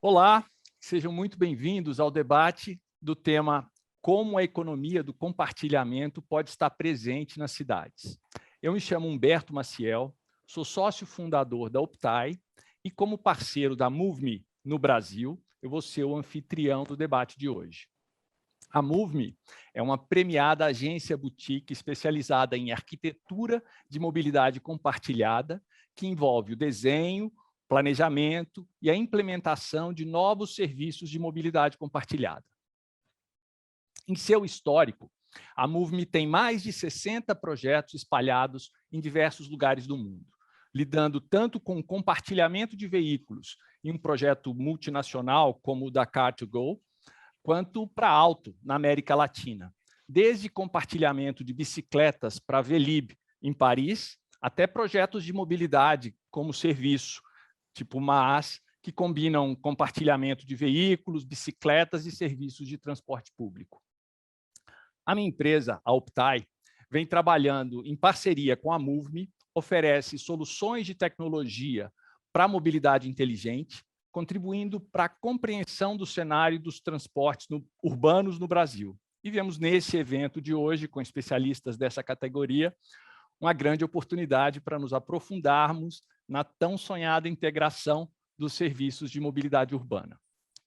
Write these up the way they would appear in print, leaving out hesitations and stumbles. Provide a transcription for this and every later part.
Olá, sejam muito bem-vindos ao debate do tema Como a economia do compartilhamento pode estar presente nas cidades. Eu me chamo Humberto Maciel, sou sócio fundador da Optai e como parceiro da MoveMe no Brasil, eu vou ser o anfitrião do debate de hoje. A MoveMe é uma premiada agência boutique especializada em arquitetura de mobilidade compartilhada, que envolve o desenho, planejamento e a implementação de novos serviços de mobilidade compartilhada. Em seu histórico, a MoveMe tem mais de 60 projetos espalhados em diversos lugares do mundo, lidando tanto com o compartilhamento de veículos em um projeto multinacional como o da Car2Go, quanto para alto na América Latina, desde compartilhamento de bicicletas para Velib em Paris, até projetos de mobilidade como serviço, tipo MaaS, que combinam compartilhamento de veículos, bicicletas e serviços de transporte público. A minha empresa, a Optai, vem trabalhando em parceria com a MoveMe, oferece soluções de tecnologia para a mobilidade inteligente, contribuindo para a compreensão do cenário dos transportes urbanos no Brasil. E vemos nesse evento de hoje, com especialistas dessa categoria, uma grande oportunidade para nos aprofundarmos na tão sonhada integração dos serviços de mobilidade urbana.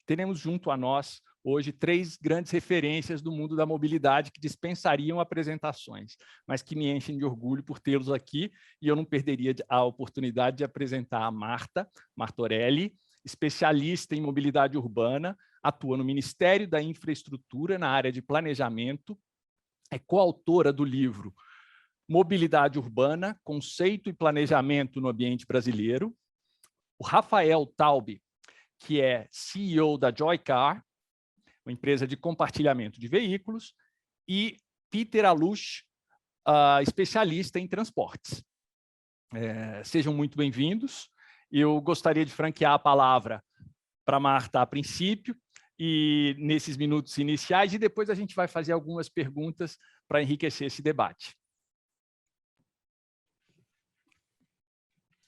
Teremos junto a nós, hoje, 3 grandes referências do mundo da mobilidade que dispensariam apresentações, mas que me enchem de orgulho por tê-los aqui, e eu não perderia a oportunidade de apresentar a Marta Martorelli, especialista em mobilidade urbana, atua no Ministério da Infraestrutura na área de planejamento, é coautora do livro Mobilidade Urbana, Conceito e Planejamento no Ambiente Brasileiro. O Rafael Taube, que é CEO da Joycar, uma empresa de compartilhamento de veículos, e Peter Alush, especialista em transportes. Sejam muito bem-vindos. Eu gostaria de franquear a palavra para a Marta a princípio, e nesses minutos iniciais, e depois a gente vai fazer algumas perguntas para enriquecer esse debate.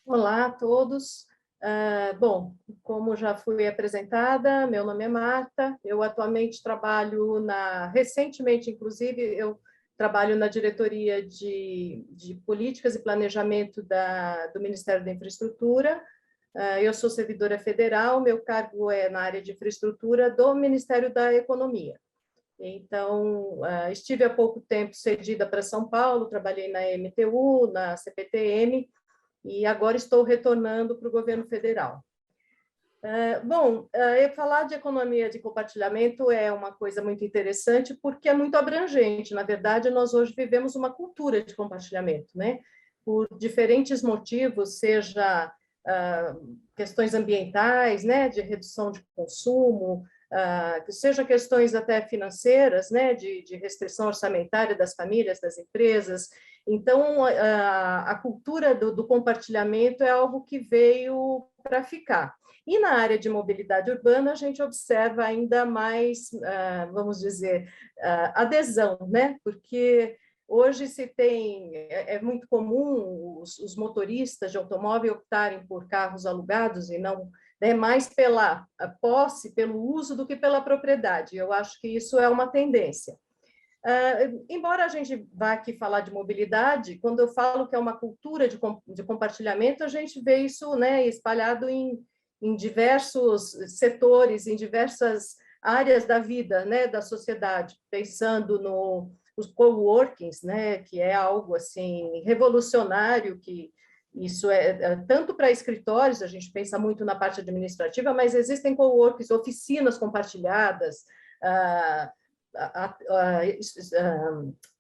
Olá a todos. Bom, como já fui apresentada, meu nome é Marta, eu atualmente trabalho recentemente, inclusive, eu trabalho na diretoria de políticas e planejamento do Ministério da Infraestrutura. Eu sou servidora federal, meu cargo é na área de infraestrutura do Ministério da Economia. Então, estive há pouco tempo cedida para São Paulo, trabalhei na MTU, na CPTM, e agora estou retornando para o governo federal. Falar de economia de compartilhamento é uma coisa muito interessante, porque é muito abrangente. Na verdade, nós hoje vivemos uma cultura de compartilhamento, né? Por diferentes motivos, seja questões ambientais, né, de redução de consumo, seja questões até financeiras, né, de restrição orçamentária das famílias, das empresas. Então, a cultura do compartilhamento é algo que veio para ficar. E na área de mobilidade urbana, a gente observa ainda mais, vamos dizer, adesão, né? Porque hoje é muito comum os motoristas de automóvel optarem por carros alugados e não, né, mais pela posse, pelo uso, do que pela propriedade. Eu acho que isso é uma tendência. Embora a gente vá aqui falar de mobilidade, quando eu falo que é uma cultura de compartilhamento, a gente vê isso, né, espalhado em diversos setores, em diversas áreas da vida, né, da sociedade, pensando nos coworkings, né, que é algo assim revolucionário, que isso é tanto para escritórios, a gente pensa muito na parte administrativa, mas existem coworkings, oficinas compartilhadas,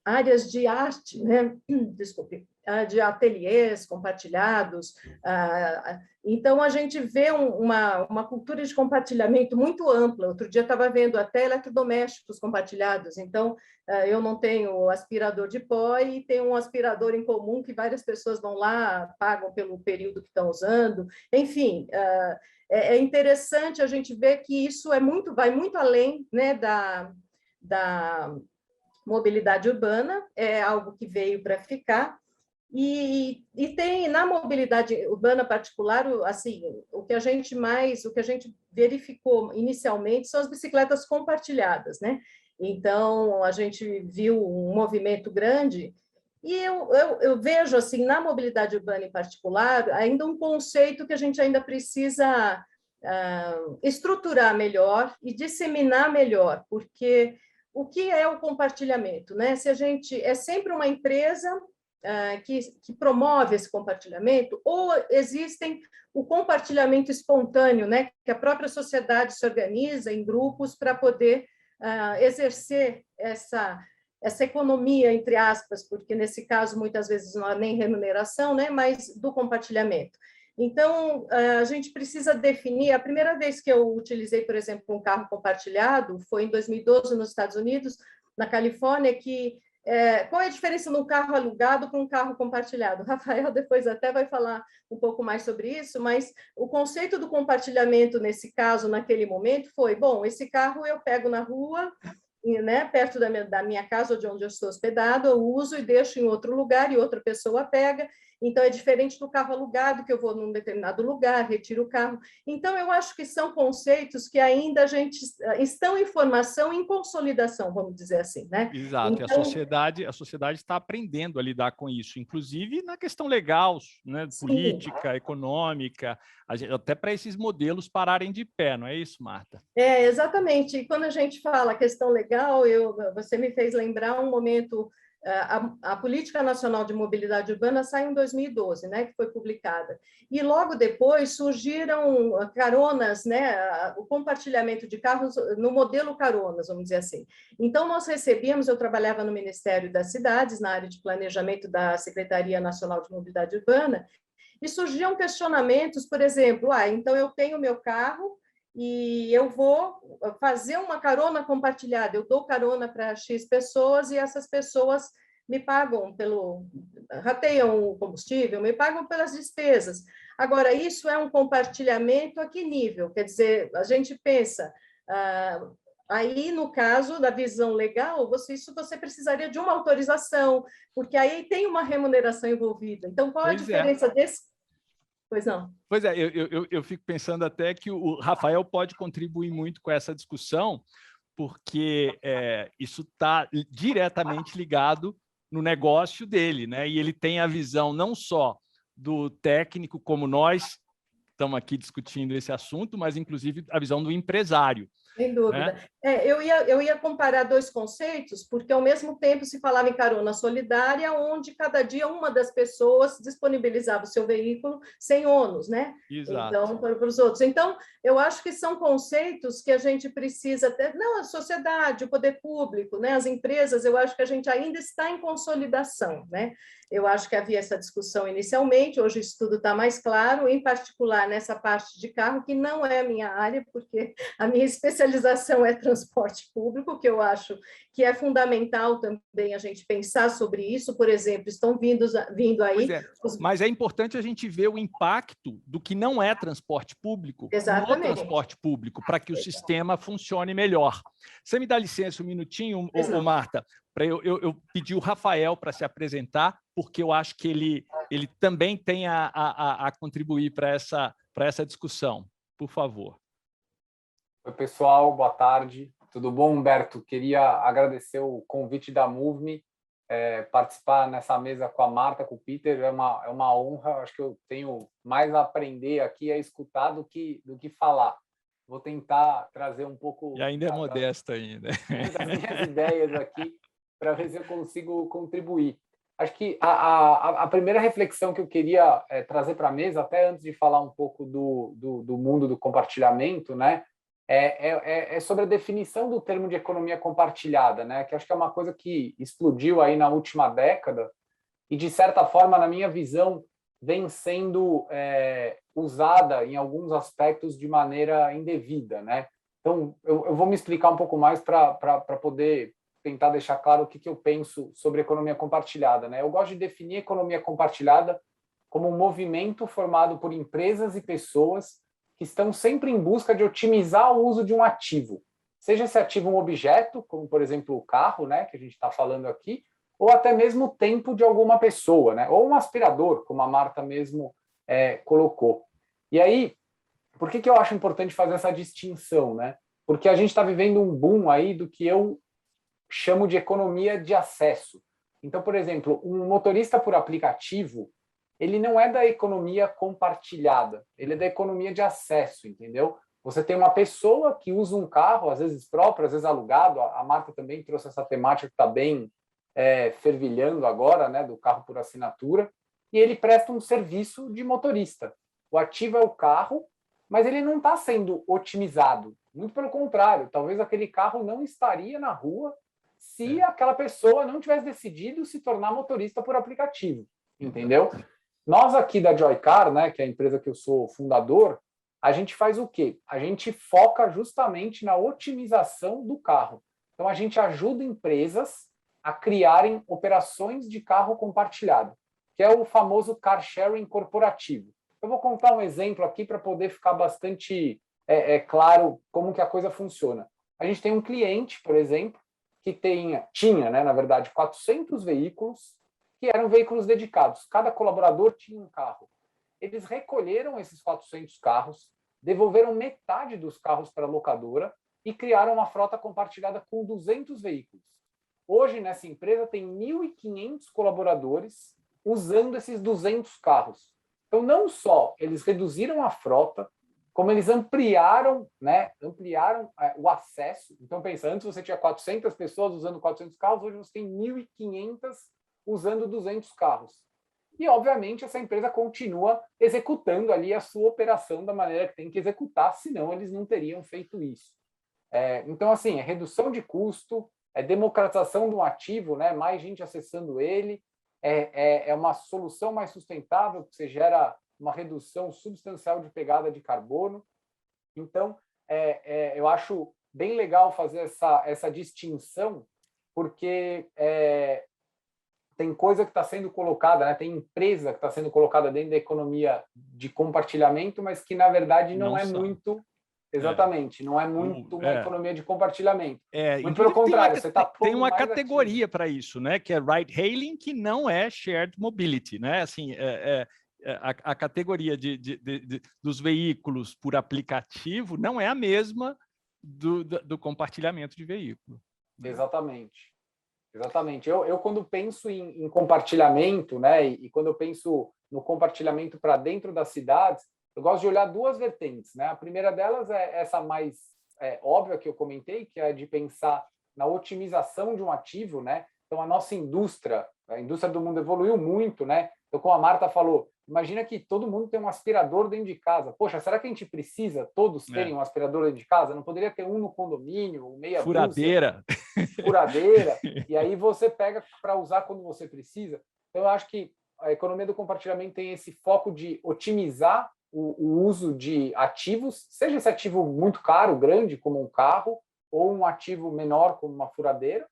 áreas de arte, né? Desculpe, de ateliês compartilhados. Então, a gente vê uma cultura de compartilhamento muito ampla. Outro dia estava vendo até eletrodomésticos compartilhados. Então, eu não tenho aspirador de pó e tenho um aspirador em comum que várias pessoas vão lá, pagam pelo período que estão usando. Enfim, é interessante a gente ver que isso vai muito além, né, da mobilidade urbana, é algo que veio para ficar. E tem na mobilidade urbana particular, assim, o que a gente verificou inicialmente são as bicicletas compartilhadas, né? Então, a gente viu um movimento grande, e eu vejo, assim, na mobilidade urbana em particular, ainda um conceito que a gente ainda precisa estruturar melhor e disseminar melhor, porque o que é o compartilhamento, né? Se a gente é sempre uma empresa que promove esse compartilhamento, ou existem o compartilhamento espontâneo, né? Que a própria sociedade se organiza em grupos para poder exercer essa economia, entre aspas, porque nesse caso muitas vezes não há nem remuneração, né? Mas do compartilhamento. Então, a gente precisa definir. A primeira vez que eu utilizei, por exemplo, um carro compartilhado foi em 2012 nos Estados Unidos, na Califórnia, qual é a diferença de um carro alugado para um carro compartilhado? O Rafael depois até vai falar um pouco mais sobre isso, mas o conceito do compartilhamento nesse caso, naquele momento, foi, bom, esse carro eu pego na rua, né, perto da minha casa, ou de onde eu estou hospedado, eu uso e deixo em outro lugar e outra pessoa pega. Então, é diferente do carro alugado, que eu vou num determinado lugar, retiro o carro. Então, eu acho que são conceitos que ainda a gente estão em formação, em consolidação, vamos dizer assim, né? Exato, então, e a sociedade está aprendendo a lidar com isso, inclusive na questão legal, né, política, econômica, até para esses modelos pararem de pé, não é isso, Marta? Exatamente. E quando a gente fala questão legal, você me fez lembrar um momento. A Política Nacional de Mobilidade Urbana saiu em 2012, né, que foi publicada. E logo depois surgiram caronas, né, o compartilhamento de carros no modelo caronas, vamos dizer assim. Então, nós recebíamos, eu trabalhava no Ministério das Cidades, na área de planejamento da Secretaria Nacional de Mobilidade Urbana, e surgiam questionamentos, por exemplo, então eu tenho meu carro, e eu vou fazer uma carona compartilhada, eu dou carona para X pessoas e essas pessoas me pagam rateiam o combustível, me pagam pelas despesas. Agora, isso é um compartilhamento a que nível? Quer dizer, a gente pensa, aí no caso da visão legal, isso você precisaria de uma autorização, porque aí tem uma remuneração envolvida. Então, qual a diferença desse? Pois não. Pois é, eu fico pensando até que o Rafael pode contribuir muito com essa discussão, porque isso está diretamente ligado no negócio dele, né? E ele tem a visão não só do técnico, como nós estamos aqui discutindo esse assunto, mas inclusive a visão do empresário. Sem dúvida. Eu ia comparar dois conceitos, porque ao mesmo tempo se falava em carona solidária, onde cada dia uma das pessoas disponibilizava o seu veículo sem ônus, né? Exato. Então, para os outros. Então, eu acho que são conceitos que a gente precisa ter, não, a sociedade, o poder público, né? As empresas, eu acho que a gente ainda está em consolidação, né? Eu acho que havia essa discussão inicialmente, hoje isso tudo está mais claro, em particular nessa parte de carro, que não é a minha área, porque a minha especialização é transporte público, que eu acho que é fundamental também a gente pensar sobre isso. Por exemplo, estão vindo aí... Mas é importante a gente ver o impacto do que não é transporte público no transporte público, para que o sistema funcione melhor. Você me dá licença um minutinho, Marta, para eu pedir o Rafael para se apresentar, porque eu acho que ele também tem a contribuir para essa discussão. Por favor. Oi, pessoal, boa tarde. Tudo bom, Humberto? Queria agradecer o convite da MoveMe, participar nessa mesa com a Marta, com o Peter, é uma honra. Acho que eu tenho mais a aprender aqui, a escutar do que falar. Vou tentar trazer um pouco... E ainda é modesto ainda. Das minhas ideias aqui, para ver se eu consigo contribuir. Acho que a primeira reflexão que eu queria trazer para a mesa, até antes de falar um pouco do mundo do compartilhamento, né, é sobre a definição do termo de economia compartilhada, né, que acho que é uma coisa que explodiu aí na última década e, de certa forma, na minha visão, vem sendo usada em alguns aspectos de maneira indevida, né? Então, eu vou me explicar um pouco mais para poder tentar deixar claro o que eu penso sobre economia compartilhada, né? Eu gosto de definir economia compartilhada como um movimento formado por empresas e pessoas que estão sempre em busca de otimizar o uso de um ativo, seja esse ativo um objeto, como, por exemplo, o carro, né, que a gente está falando aqui, ou até mesmo o tempo de alguma pessoa, né? Ou um aspirador, como a Marta mesmo colocou. E aí, por que eu acho importante fazer essa distinção, né? Porque a gente está vivendo um boom aí do que eu chamo de economia de acesso. Então, por exemplo, um motorista por aplicativo, ele não é da economia compartilhada, ele é da economia de acesso, entendeu? Você tem uma pessoa que usa um carro, às vezes próprio, às vezes alugado. A Marta também trouxe essa temática que está bem fervilhando agora, né, do carro por assinatura, e ele presta um serviço de motorista. O ativo é o carro, mas ele não está sendo otimizado. Muito pelo contrário, talvez aquele carro não estaria na rua se aquela pessoa não tivesse decidido se tornar motorista por aplicativo, entendeu? Nós aqui da Joycar, né, que é a empresa que eu sou fundador, a gente faz o quê? A gente foca justamente na otimização do carro. Então, a gente ajuda empresas a criarem operações de carro compartilhado, que é o famoso car sharing corporativo. Eu vou contar um exemplo aqui para poder ficar bastante claro como que a coisa funciona. A gente tem um cliente, por exemplo, que tinha, né, na verdade, 400 veículos que eram veículos dedicados. Cada colaborador tinha um carro. Eles recolheram esses 400 carros, devolveram metade dos carros para a locadora e criaram uma frota compartilhada com 200 veículos. Hoje, nessa empresa, tem 1.500 colaboradores usando esses 200 carros. Então, não só eles reduziram a frota, como eles ampliaram o acesso. Então, pensa, antes você tinha 400 pessoas usando 400 carros, hoje você tem 1.500 usando 200 carros. E, obviamente, essa empresa continua executando ali a sua operação da maneira que tem que executar, senão eles não teriam feito isso. Então, assim, é redução de custo, é democratização do ativo, né? Mais gente acessando ele, é uma solução mais sustentável, que você gera uma redução substancial de pegada de carbono. Então, eu acho bem legal fazer essa distinção, porque tem coisa que está sendo colocada, né? Tem empresa que está sendo colocada dentro da economia de compartilhamento, mas que, na verdade, não é muito... Exatamente, não é muito uma economia de compartilhamento. Muito pelo contrário, você está tem uma categoria para isso, né? Que é ride-hailing, que não é shared mobility, né? Assim, a categoria dos veículos por aplicativo não é a mesma do compartilhamento de veículo. Exatamente. Exatamente. Eu quando penso em compartilhamento, né, e quando eu penso no compartilhamento para dentro das cidades, eu gosto de olhar duas vertentes, né? A primeira delas é essa mais óbvia que eu comentei, que é de pensar na otimização de um ativo, né? Então, a nossa indústria, a indústria do mundo evoluiu muito, né? Então, como a Marta falou, imagina que todo mundo tem um aspirador dentro de casa. Poxa, será que a gente precisa todos terem um aspirador dentro de casa? Não poderia ter um no condomínio, meia furadeira. Dúzia, furadeira, e aí você pega para usar quando você precisa. Então, eu acho que a economia do compartilhamento tem esse foco de otimizar o uso de ativos, seja esse ativo muito caro, grande, como um carro, ou um ativo menor, como uma furadeira.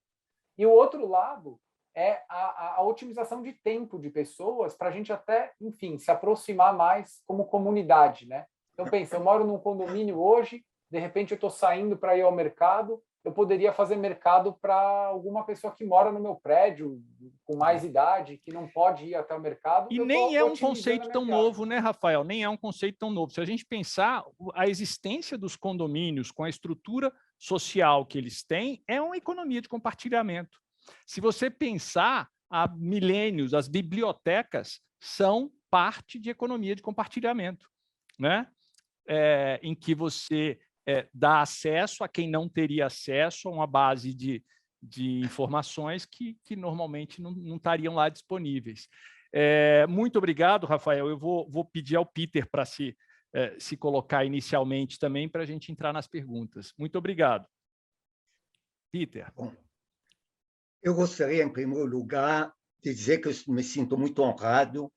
E o outro lado é a otimização de tempo de pessoas para a gente até, enfim, se aproximar mais como comunidade, né? Então, pensa, eu moro num condomínio hoje, de repente eu estou saindo para ir ao mercado, eu poderia fazer mercado para alguma pessoa que mora no meu prédio, com mais idade, que não pode ir até o mercado. E nem é um conceito tão novo, né, Rafael? Nem é um conceito tão novo. Se a gente pensar, a existência dos condomínios com a estrutura social que eles têm é uma economia de compartilhamento. Se você pensar, há milênios, as bibliotecas são parte de economia de compartilhamento, né? Em que você dá acesso a quem não teria acesso a uma base de informações que normalmente não estariam lá disponíveis. Muito obrigado, Rafael. Eu vou pedir ao Peter para se colocar inicialmente também, para a gente entrar nas perguntas. Muito obrigado. Peter. Bom, eu gostaria, em primeiro lugar, de dizer que eu me sinto muito honrado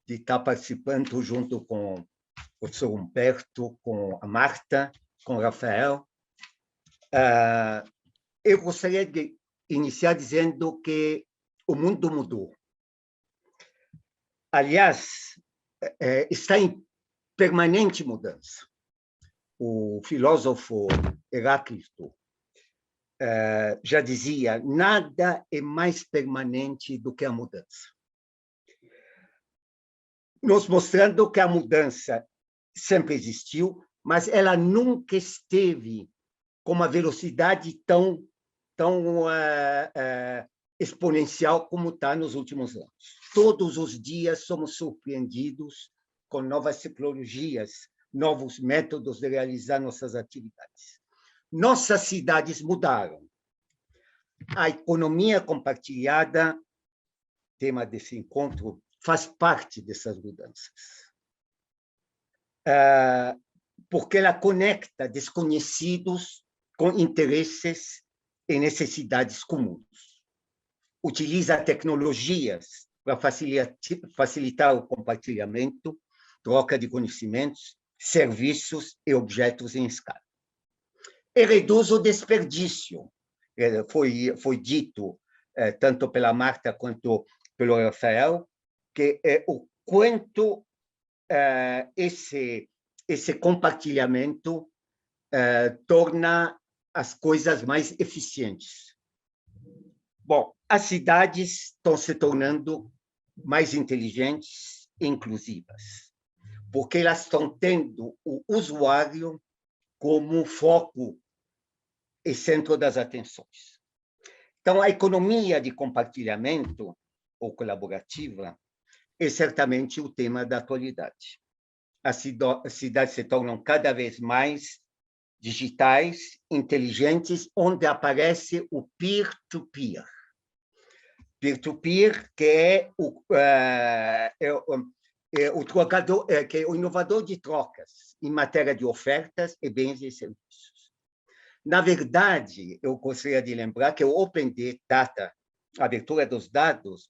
de estar participando junto com o professor Humberto, com a Marta, com o Rafael. Eu gostaria de iniciar dizendo que o mundo mudou. Aliás, está em permanente mudança. O filósofo Heráclito já dizia, nada é mais permanente do que a mudança. Nos mostrando que a mudança sempre existiu, mas ela nunca esteve com uma velocidade tão exponencial como está nos últimos anos. Todos os dias somos surpreendidos com novas tecnologias, novos métodos de realizar nossas atividades. Nossas cidades mudaram. A economia compartilhada, tema desse encontro, faz parte dessas mudanças. Porque ela conecta desconhecidos com interesses e necessidades comuns. Utiliza tecnologias para facilitar o compartilhamento, troca de conhecimentos, serviços e objetos em escala. E reduz o desperdício. Foi dito, tanto pela Marta quanto pelo Rafael, que o quanto esse compartilhamento torna as coisas mais eficientes. Bom, as cidades estão se tornando mais inteligentes e inclusivas, porque elas estão tendo o usuário como foco e centro das atenções. Então, a economia de compartilhamento ou colaborativa é certamente o tema da atualidade. As cidades se tornam cada vez mais digitais, inteligentes, onde aparece o peer-to-peer. Peer-to-peer, que é o trocador, que é o inovador de trocas em matéria de ofertas e bens e serviços. Na verdade, eu gostaria de lembrar que o Open Data, a abertura dos dados,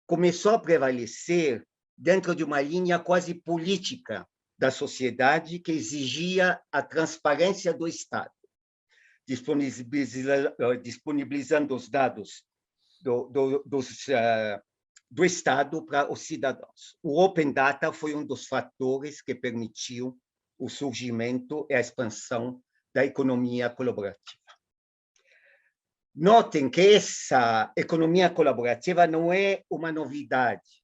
começou a prevalecer dentro de uma linha quase política da sociedade que exigia a transparência do Estado, disponibilizando os dados do Estado para os cidadãos. O Open Data foi um dos fatores que permitiu o surgimento e a expansão da economia colaborativa. Notem que essa economia colaborativa não é uma novidade.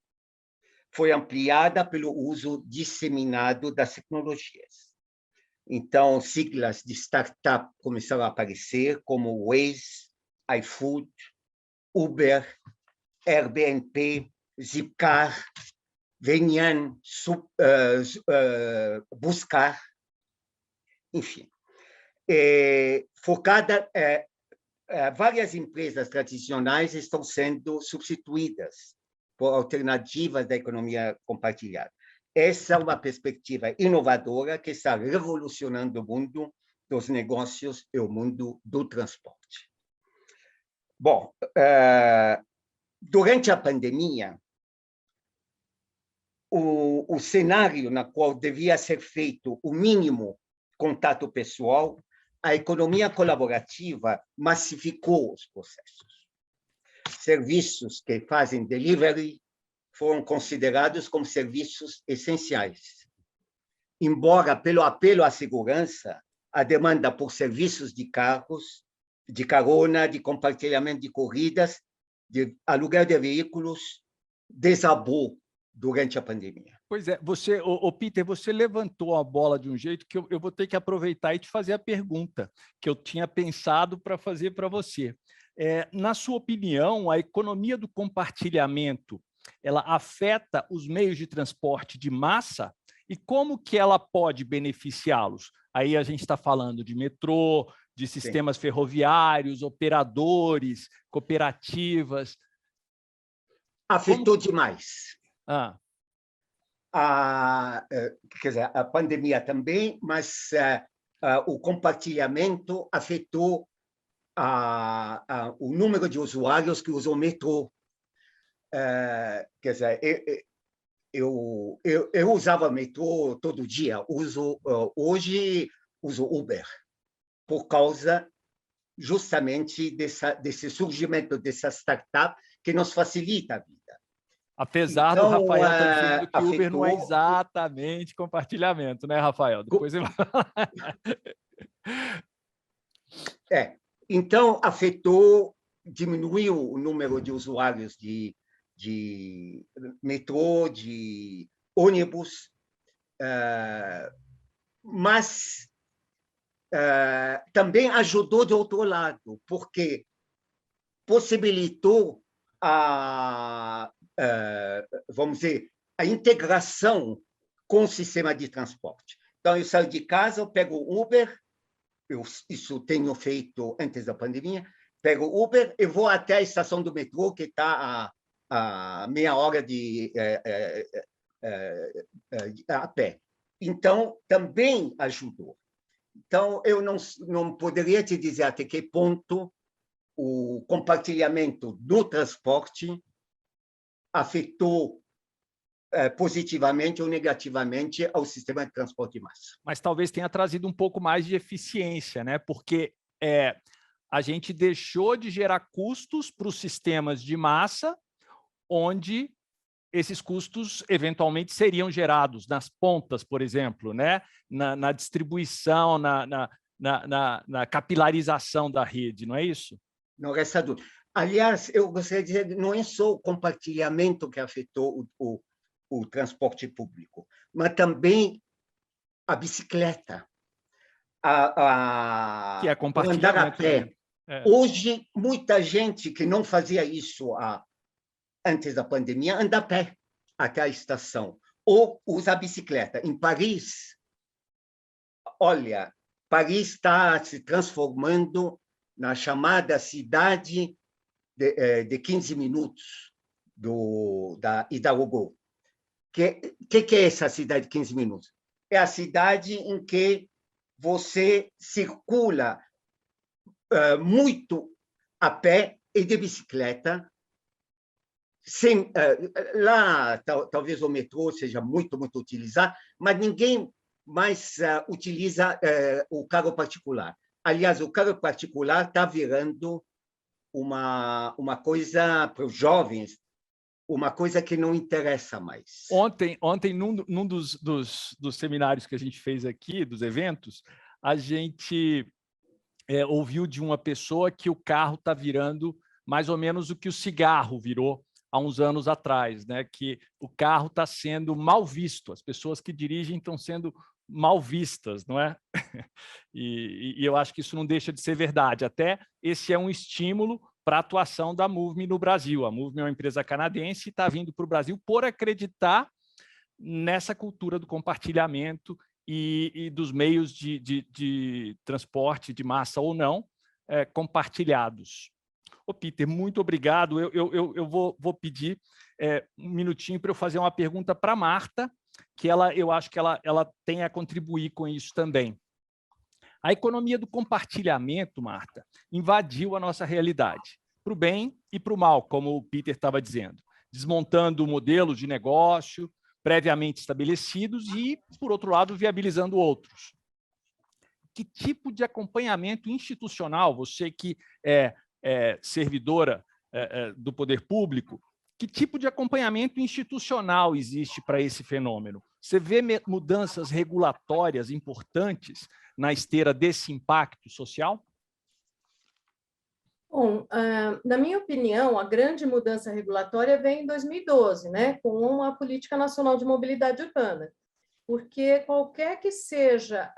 Foi ampliada pelo uso disseminado das tecnologias. Então, siglas de startup começaram a aparecer, como Waze, iFood, Uber, Airbnb, Zipcar, Venian, Buscar, enfim. Várias empresas tradicionais estão sendo substituídas por alternativas da economia compartilhada. Essa é uma perspectiva inovadora que está revolucionando o mundo dos negócios e o mundo do transporte. Bom, durante a pandemia, o cenário na qual devia ser feito o mínimo contato pessoal, a economia colaborativa massificou os processos. Serviços que fazem delivery foram considerados como serviços essenciais. Embora, pelo apelo à segurança, a demanda por serviços de carros, de carona, de compartilhamento de corridas, de aluguel de veículos, desabou durante a pandemia. Pois é, Peter, você levantou a bola de um jeito que eu vou ter que aproveitar e te fazer a pergunta que eu tinha pensado para fazer para você. Na sua opinião, a economia do compartilhamento, ela afeta os meios de transporte de massa e como que ela pode beneficiá-los? Aí a gente está falando de metrô, de sistemas ferroviários, operadores, cooperativas. Afetou demais. Quer dizer, a pandemia também, mas o compartilhamento afetou o número de usuários que usam o metrô. Quer dizer, eu usava metrô todo dia, hoje uso Uber, por causa justamente desse surgimento dessa startup que nos facilita a vida. Apesar do Rafael estar dizendo que Uber não é exatamente compartilhamento, né, Rafael? Depois ele... Então, diminuiu o número de usuários de metrô, de ônibus, mas também ajudou de outro lado, porque possibilitou vamos dizer, a integração com o sistema de transporte. Então, eu saio de casa, eu pego o Uber, isso tenho feito antes da pandemia, pego o Uber e vou até a estação do metrô, que está a meia hora a pé. Então, também ajudou. Então, eu não poderia te dizer até que ponto o compartilhamento do transporte afetou positivamente ou negativamente ao sistema de transporte de massa. Mas talvez tenha trazido um pouco mais de eficiência, né? Porque a gente deixou de gerar custos para os sistemas de massa, onde esses custos eventualmente seriam gerados nas pontas, por exemplo, né? na distribuição, na capilarização da rede, não é isso? Não resta dúvida. Aliás, eu gostaria de dizer, não é só o compartilhamento que afetou o transporte público, mas também a bicicleta, que é compartilhamento, andar a pé. Hoje, muita gente que não fazia isso antes da pandemia anda a pé até a estação, ou usa a bicicleta. Em Paris, olha, Paris está se transformando na chamada cidade de 15 minutos da Hidalgo. Que é essa cidade de 15 minutos? É a cidade em que você circula muito a pé e de bicicleta. Lá, talvez o metrô seja muito utilizado, mas ninguém mais utiliza o carro particular. Aliás, o carro particular está virando uma coisa para os jovens, uma coisa que não interessa mais. Ontem num dos seminários que a gente fez aqui, dos eventos, a gente ouviu de uma pessoa que o carro está virando mais ou menos o que o cigarro virou há uns anos atrás, né? Que o carro está sendo mal visto, as pessoas que dirigem estão sendo mal vistas, não é? E eu acho que isso não deixa de ser verdade. Até esse é um estímulo para a atuação da Moveme no Brasil. A Moveme é uma empresa canadense e está vindo para o Brasil por acreditar nessa cultura do compartilhamento e dos meios de transporte de massa ou não compartilhados. Ô, Peter, muito obrigado. Eu vou pedir um minutinho para eu fazer uma pergunta para a Marta, que eu acho que ela tem a contribuir com isso também. A economia do compartilhamento, Marta, invadiu a nossa realidade, para o bem e para o mal, como o Peter estava dizendo, desmontando modelos de negócio previamente estabelecidos e, por outro lado, viabilizando outros. Que tipo de acompanhamento institucional, você que é servidora do poder público, que tipo de acompanhamento institucional existe para esse fenômeno? Você vê mudanças regulatórias importantes na esteira desse impacto social? Bom, na minha opinião, a grande mudança regulatória vem em 2012, né, com a Política Nacional de Mobilidade Urbana, porque qualquer que seja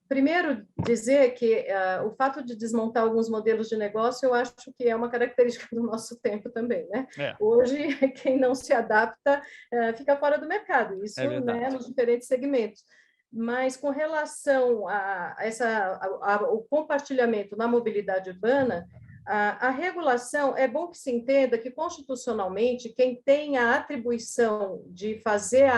primeiro, dizer que o fato de desmontar alguns modelos de negócio, eu acho que é uma característica do nosso tempo também, né? Hoje, quem não se adapta fica fora do mercado, isso né, nos diferentes segmentos. Mas, com relação ao compartilhamento na mobilidade urbana, a regulação, é bom que se entenda que, constitucionalmente, quem tem a atribuição de fazer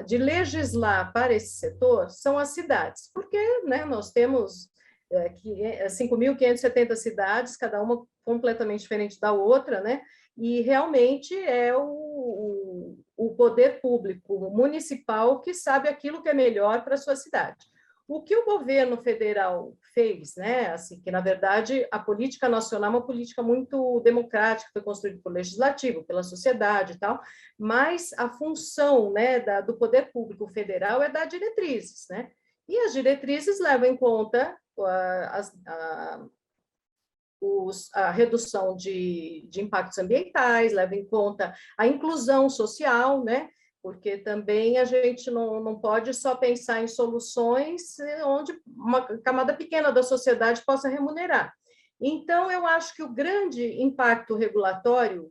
de legislar para esse setor são as cidades, porque né, nós temos 5.570 cidades, cada uma completamente diferente da outra, né? E realmente é o poder público municipal que sabe aquilo que é melhor para a sua cidade. O que o governo federal fez, né? Assim, que, na verdade, a política nacional é uma política muito democrática, foi construída pelo legislativo, pela sociedade e tal, mas a função né, do poder público federal é dar diretrizes, né? E as diretrizes levam em conta a redução de impactos ambientais, leva em conta a inclusão social, né? Porque também a gente não pode só pensar em soluções onde uma camada pequena da sociedade possa remunerar. Então, eu acho que o grande impacto regulatório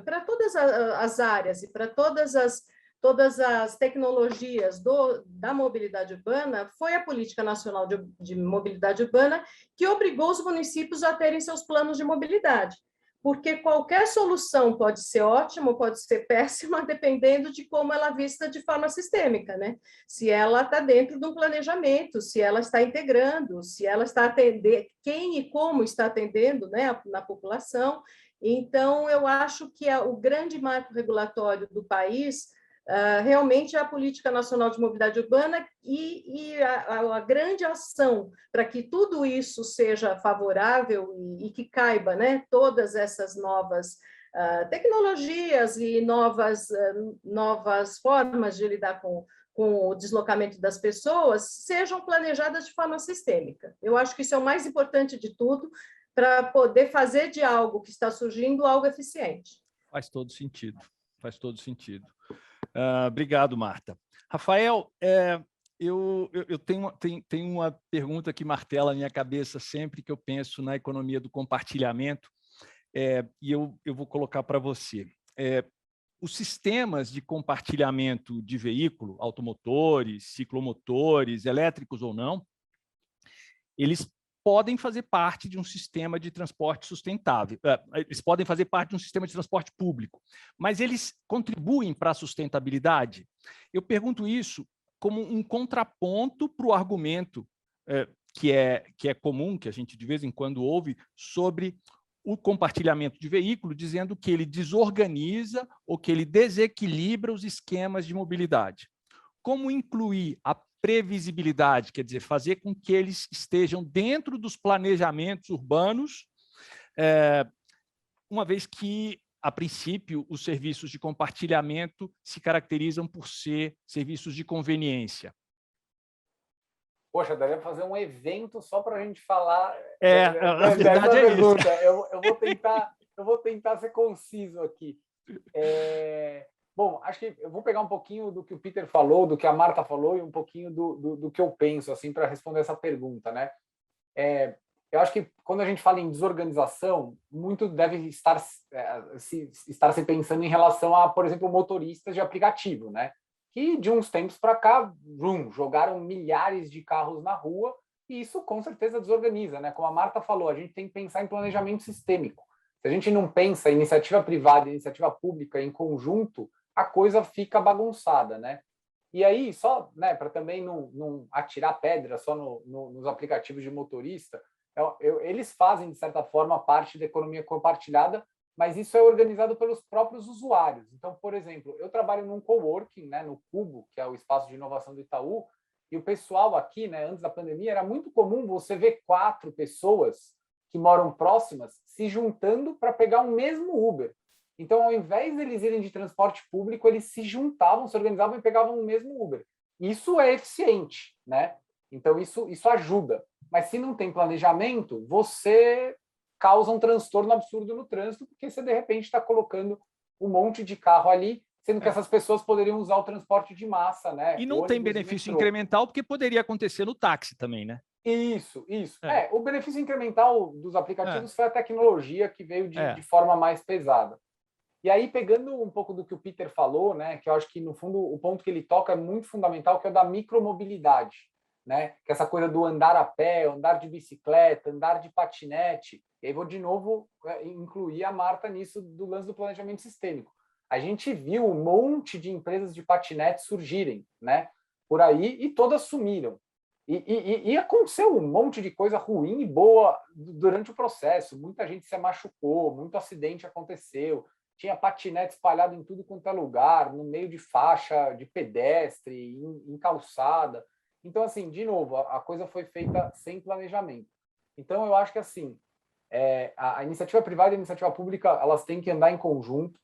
para todas as áreas e para todas as tecnologias da mobilidade urbana foi a Política Nacional de Mobilidade Urbana, que obrigou os municípios a terem seus planos de mobilidade, porque qualquer solução pode ser ótima, pode ser péssima, dependendo de como ela é vista de forma sistêmica, né? Se ela está dentro de um planejamento, se ela está integrando, se ela está atendendo, quem e como está atendendo, né, na população. Então, eu acho que o grande marco regulatório do país realmente é a Política Nacional de Mobilidade Urbana e a grande ação para que tudo isso seja favorável e que caiba, né, todas essas novas tecnologias e novas formas de lidar com o deslocamento das pessoas, sejam planejadas de forma sistêmica. Eu acho que isso é o mais importante de tudo, para poder fazer de algo que está surgindo algo eficiente. Faz todo sentido, faz todo sentido. Obrigado, Marta. Rafael, eu tenho uma pergunta que martela a minha cabeça sempre que eu penso na economia do compartilhamento, e eu vou colocar para você. Os sistemas de compartilhamento de veículo, automotores, ciclomotores, elétricos ou não, eles podem fazer parte de um sistema de transporte sustentável. Eles podem fazer parte de um sistema de transporte público, mas eles contribuem para a sustentabilidade? Eu pergunto isso como um contraponto para o argumento que é comum, que a gente de vez em quando ouve, sobre o compartilhamento de veículo, dizendo que ele desorganiza ou que ele desequilibra os esquemas de mobilidade. Como incluir a previsibilidade, quer dizer, fazer com que eles estejam dentro dos planejamentos urbanos, uma vez que, a princípio, os serviços de compartilhamento se caracterizam por ser serviços de conveniência? Poxa, daria para fazer um evento só para a gente falar na verdade dessa pergunta. Isso. Eu vou tentar ser conciso aqui. Bom, acho que eu vou pegar um pouquinho do que o Peter falou, do que a Marta falou, e um pouquinho do que eu penso, assim, para responder essa pergunta, né? Eu acho que quando a gente fala em desorganização, muito deve estar se pensando em relação a, por exemplo, motoristas de aplicativo, né? Que de uns tempos para cá, jogaram milhares de carros na rua, e isso com certeza desorganiza, né? Como a Marta falou, a gente tem que pensar em planejamento sistêmico. Se a gente não pensa em iniciativa privada e iniciativa pública em conjunto, a coisa fica bagunçada, né? E aí, só, né, para também não atirar pedra só nos aplicativos de motorista, eles fazem, de certa forma, parte da economia compartilhada, mas isso é organizado pelos próprios usuários. Então, por exemplo, eu trabalho num coworking, né, no Cubo, que é o espaço de inovação do Itaú, e o pessoal aqui, né, antes da pandemia, era muito comum você ver 4 pessoas que moram próximas se juntando para pegar um mesmo Uber. Então, ao invés de eles irem de transporte público, eles se juntavam, se organizavam e pegavam o mesmo Uber. Isso é eficiente, né? Então, isso ajuda. Mas se não tem planejamento, você causa um transtorno absurdo no trânsito, porque você, de repente, está colocando um monte de carro ali, sendo que essas pessoas poderiam usar o transporte de massa, né? E não tem benefício incremental, porque poderia acontecer no táxi também, né? Isso. O benefício incremental dos aplicativos foi a tecnologia que veio de forma mais pesada. E aí, pegando um pouco do que o Peter falou, né, que eu acho que, no fundo, o ponto que ele toca é muito fundamental, que é o da micromobilidade, né? Que é essa coisa do andar a pé, andar de bicicleta, andar de patinete. E aí vou, de novo, incluir a Marta nisso do lance do planejamento sistêmico. A gente viu um monte de empresas de patinete surgirem, né, por aí, e todas sumiram. E aconteceu um monte de coisa ruim e boa durante o processo. Muita gente se machucou, muito acidente aconteceu. Tinha patinete espalhado em tudo quanto é lugar, no meio de faixa de pedestre, em calçada. Então, assim, de novo, a coisa foi feita sem planejamento. Então, eu acho que, assim, a iniciativa privada e a iniciativa pública, elas têm que andar em conjunto.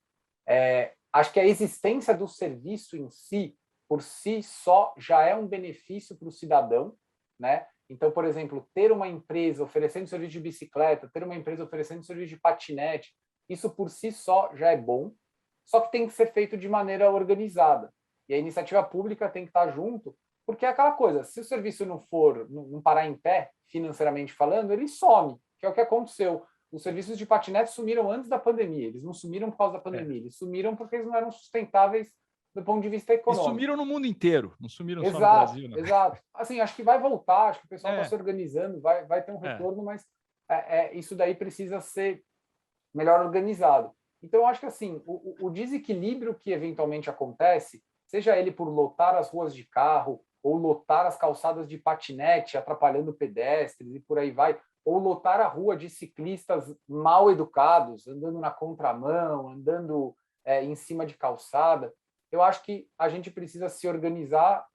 Acho que a existência do serviço em si por si só, já é um benefício para o cidadão, né? Então, por exemplo, ter uma empresa oferecendo serviço de bicicleta, ter uma empresa oferecendo serviço de patinete, isso por si só já é bom, só que tem que ser feito de maneira organizada. E a iniciativa pública tem que estar junto, porque é aquela coisa, se o serviço não parar em pé, financeiramente falando, ele some, que é o que aconteceu. Os serviços de patinete sumiram antes da pandemia, eles não sumiram por causa da pandemia, eles sumiram porque eles não eram sustentáveis do ponto de vista E econômico. sumiram no mundo inteiro, não sumiram só no Exato, Brasil. Não. exato. Assim, acho que vai voltar, acho que o pessoal está se organizando, vai ter um retorno, mas isso daí precisa ser melhor organizado. Então, eu acho que assim, o desequilíbrio que eventualmente acontece, seja ele por lotar as ruas de carro, ou lotar as calçadas de patinete, atrapalhando pedestres e por aí vai, ou lotar a rua de ciclistas mal educados, andando na contramão, andando em cima de calçada, eu acho que a gente precisa se organizar,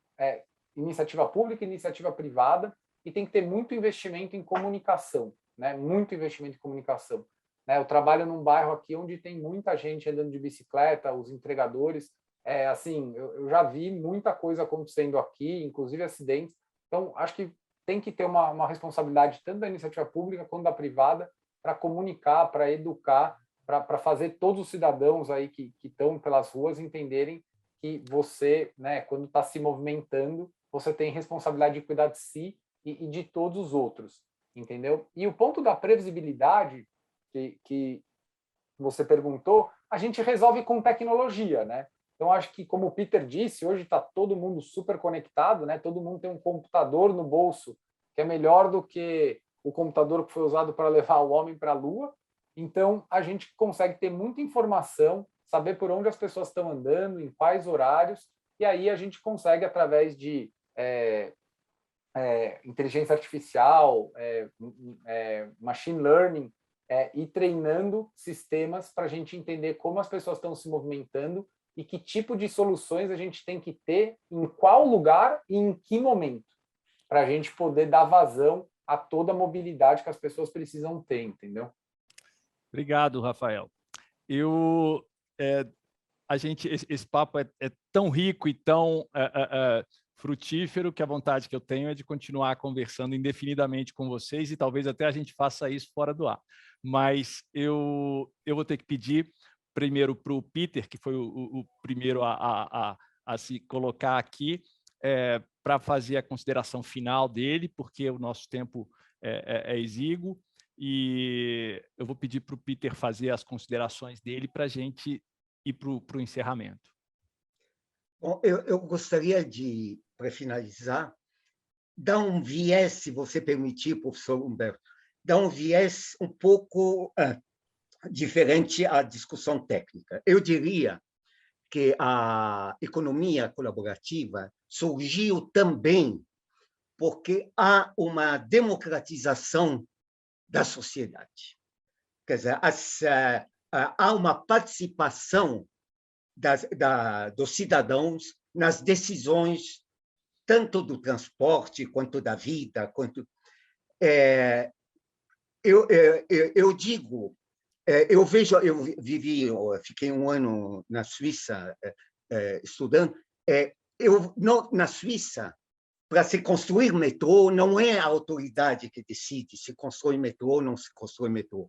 iniciativa pública, iniciativa privada, e tem que ter muito investimento em comunicação, né? Muito investimento em comunicação. Né? Eu trabalho num bairro aqui onde tem muita gente andando de bicicleta, os entregadores, assim, eu já vi muita coisa acontecendo aqui, inclusive acidentes. Então, acho que tem que ter uma responsabilidade tanto da iniciativa pública quanto da privada para comunicar, para educar, para fazer todos os cidadãos aí que estão pelas ruas entenderem que você, né, quando está se movimentando, você tem responsabilidade de cuidar de si e de todos os outros, entendeu? E o ponto da previsibilidade que você perguntou, a gente resolve com tecnologia, né? Então, acho que, como o Peter disse, hoje está todo mundo super conectado, né? Todo mundo tem um computador no bolso, que é melhor do que o computador que foi usado para levar o homem para a Lua. Então, a gente consegue ter muita informação, saber por onde as pessoas estão andando, em quais horários, e aí a gente consegue, através de inteligência artificial, machine learning, ir treinando sistemas para a gente entender como as pessoas estão se movimentando e que tipo de soluções a gente tem que ter, em qual lugar e em que momento, para a gente poder dar vazão a toda a mobilidade que as pessoas precisam ter, entendeu? Obrigado, Rafael. Esse papo é tão rico e tão frutífero que a vontade que eu tenho é de continuar conversando indefinidamente com vocês e talvez até a gente faça isso fora do ar. Mas eu vou ter que pedir primeiro para o Peter, que foi o primeiro a se colocar aqui, para fazer a consideração final dele, porque o nosso tempo é exíguo, e eu vou pedir para o Peter fazer as considerações dele para a gente ir para o encerramento. Bom, eu gostaria de, para finalizar, dar um viés, se você permitir, professor Humberto, dar um viés um pouco diferente à discussão técnica. Eu diria que a economia colaborativa surgiu também porque há uma democratização da sociedade. Quer dizer, há uma participação dos cidadãos nas decisões, tanto do transporte, quanto da vida, quanto... Eu digo, eu fiquei um ano na Suíça estudando, na Suíça, para se construir metrô, não é a autoridade que decide se constrói metrô ou não se constrói metrô.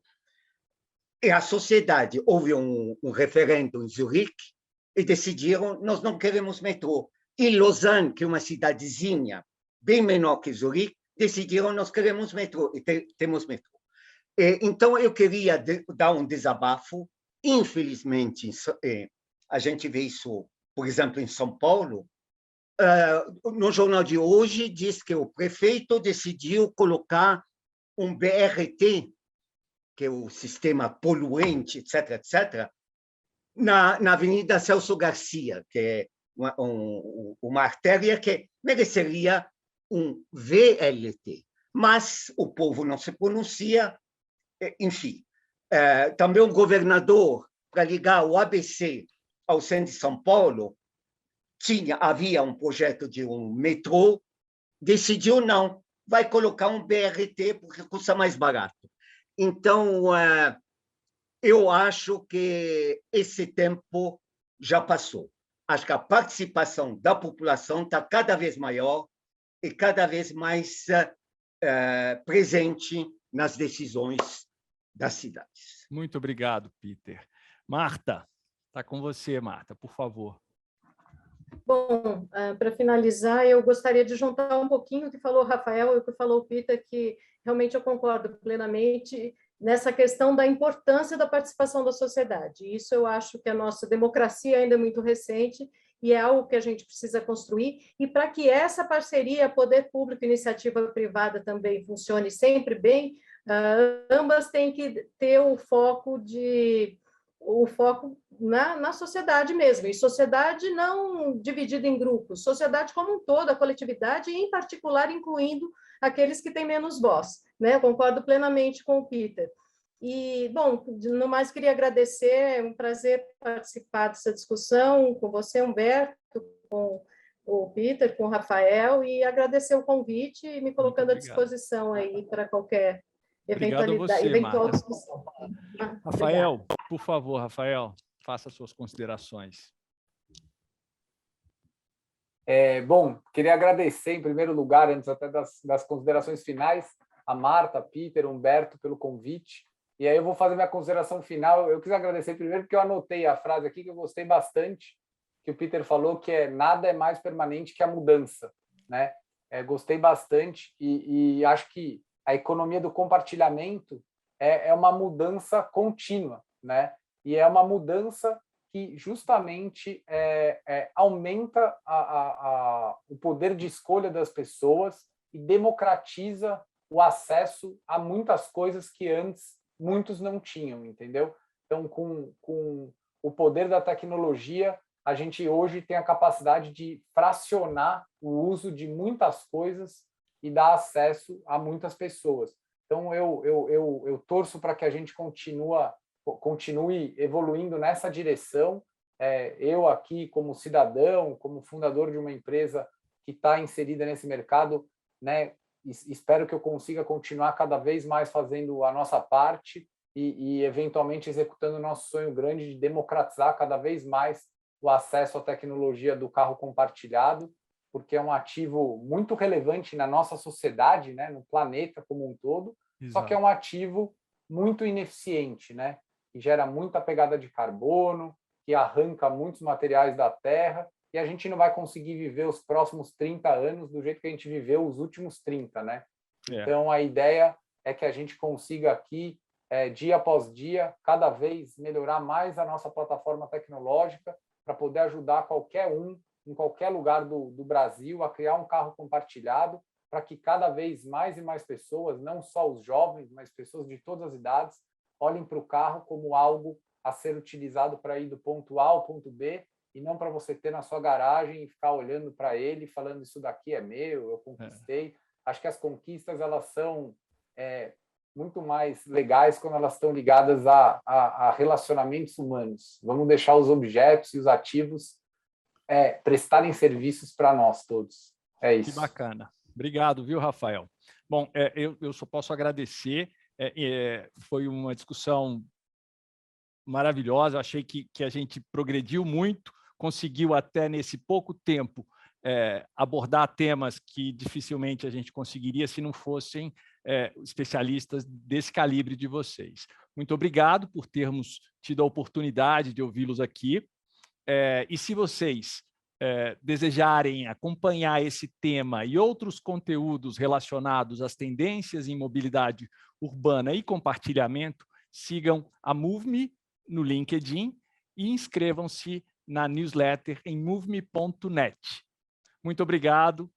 É a sociedade. Houve um referendo em Zurique e decidiram, nós não queremos metrô. Em Lausanne, que é uma cidadezinha bem menor que Zurique, decidiram, nós queremos metrô, e temos metrô. Então, eu queria dar um desabafo. Infelizmente, a gente vê isso, por exemplo, em São Paulo. No jornal de hoje, diz que o prefeito decidiu colocar um BRT, que é o sistema poluente, etc., etc., na Avenida Celso Garcia, que é uma artéria que mereceria um VLT. Mas o povo não se pronuncia, enfim. Também o governador, para ligar o ABC ao centro de São Paulo, havia um projeto de um metrô, decidiu não, vai colocar um BRT porque custa mais barato. Então, eu acho que esse tempo já passou. acho que a participação da população está cada vez maior e cada vez mais presente nas decisões das cidades. Muito obrigado, Peter. Marta, está com você, Marta, por favor. Bom, para finalizar, eu gostaria de juntar um pouquinho o que falou o Rafael e o que falou o Peter, que realmente eu concordo plenamente nessa questão da importância da participação da sociedade. Isso eu acho que a nossa democracia ainda é muito recente e é algo que a gente precisa construir, e para que essa parceria, poder público e iniciativa privada também funcione sempre bem, ambas têm que ter o foco na sociedade mesmo, e sociedade não dividida em grupos, sociedade como um todo, a coletividade, e em particular incluindo aqueles que têm menos voz, né? Eu concordo plenamente com o Peter. E, bom, no mais, queria agradecer, é um prazer participar dessa discussão com você, Humberto, com o Peter, com o Rafael, e agradecer o convite e me colocando à disposição aí para qualquer eventual discussão. Rafael, Obrigada. por favor, Rafael, faça suas considerações. Bom, queria agradecer, em primeiro lugar, antes até das considerações finais, a Marta, Peter, Humberto, pelo convite. E aí eu vou fazer minha consideração final. Eu quis agradecer primeiro porque eu anotei a frase aqui que eu gostei bastante, que o Peter falou, que é nada é mais permanente que a mudança, né? Gostei bastante e acho que a economia do compartilhamento é uma mudança contínua, né? E é uma mudança que justamente aumenta o poder de escolha das pessoas e democratiza o acesso a muitas coisas que antes muitos não tinham, entendeu? Então, com o poder da tecnologia, a gente hoje tem a capacidade de fracionar o uso de muitas coisas e dar acesso a muitas pessoas. Então, eu torço para que a gente continue evoluindo nessa direção. Eu aqui, como cidadão, como fundador de uma empresa que está inserida nesse mercado, né, espero que eu consiga continuar cada vez mais fazendo a nossa parte e eventualmente executando o nosso sonho grande de democratizar cada vez mais o acesso à tecnologia do carro compartilhado, porque é um ativo muito relevante na nossa sociedade, né, no planeta como um todo. Exato. Só que é um ativo muito ineficiente, né, que gera muita pegada de carbono, que arranca muitos materiais da terra, e a gente não vai conseguir viver os próximos 30 anos do jeito que a gente viveu os últimos 30, né? Então, a ideia é que a gente consiga aqui, dia após dia, cada vez melhorar mais a nossa plataforma tecnológica para poder ajudar qualquer um, em qualquer lugar do Brasil, a criar um carro compartilhado, para que cada vez mais e mais pessoas, não só os jovens, mas pessoas de todas as idades, olhem para o carro como algo a ser utilizado para ir do ponto A ao ponto B, e não para você ter na sua garagem e ficar olhando para ele e falando isso daqui é meu, eu conquistei. Acho que as conquistas elas são muito mais legais quando elas estão ligadas a relacionamentos humanos. Vamos deixar os objetos e os ativos prestarem serviços para nós todos. É isso. Que bacana. Obrigado, viu, Rafael? Bom, eu só posso agradecer. Foi uma discussão maravilhosa. Achei que a gente progrediu muito, conseguiu até nesse pouco tempo abordar temas que dificilmente a gente conseguiria se não fossem especialistas desse calibre de vocês. Muito obrigado por termos tido a oportunidade de ouvi-los aqui. E se vocês desejarem acompanhar esse tema e outros conteúdos relacionados às tendências em mobilidade urbana e compartilhamento, sigam a MoveMe no LinkedIn e inscrevam-se na newsletter em moveme.net. Muito obrigado